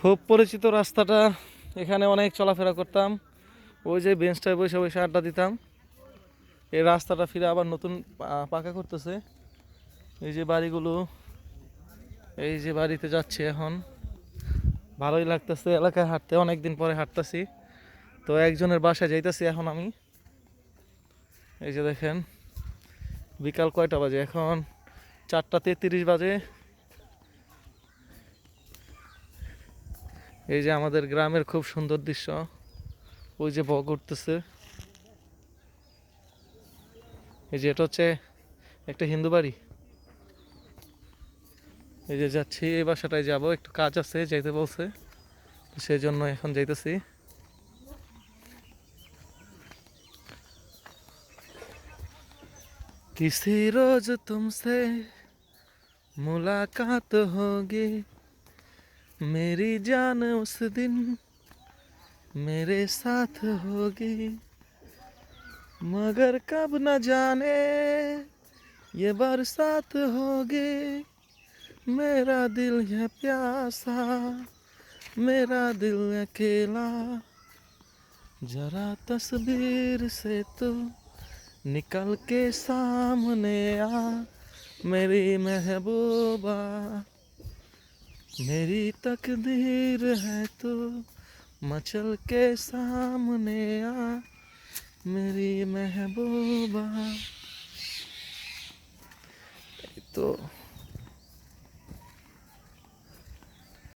খুব পরিচিত রাস্তাটা, এখানে অনেক চলাফেরা করতাম। ওই যে বেঞ্চটায় বসে বসে আড্ডা দিতাম। এই রাস্তাটা ফিরে আবার নতুন পাকা করতেছে। এই যে বাড়িগুলো, এই যে বাড়িতে যাচ্ছি এখন। ভালোই লাগতেছে এলাকায় হাঁটতে, অনেকদিন পরে হাঁটতেছি। তো একজনের বাসায় যাইতেছি এখন আমি। এই যে দেখেন বিকাল কয়টা বাজে এখন, 4:33 বাজে। এই যে আমাদের গ্রামের খুব সুন্দর দৃশ্য, ওই যে বক উঠতেছে। এই যে এটা হচ্ছে একটা হিন্দু বাড়ি। এই যে যাচ্ছি, এই বাসাটায় যাব, একটু কাজ আছে, যাইতে বলছে, সেই জন্য এখন যাইতেছি। किसी रोज तुमसे मुलाकात होगी, मेरी जान उस दिन मेरे साथ होगी, मगर कब न जाने ये बरसात होगी, मेरा दिल है प्यासा, मेरा दिल अकेला, जरा तस्वीर से तो निकल के सामने आ, मेरी महबूबा, मेरी तकदीर है तो मचल के सामने आ, मेरी महबूबा। तो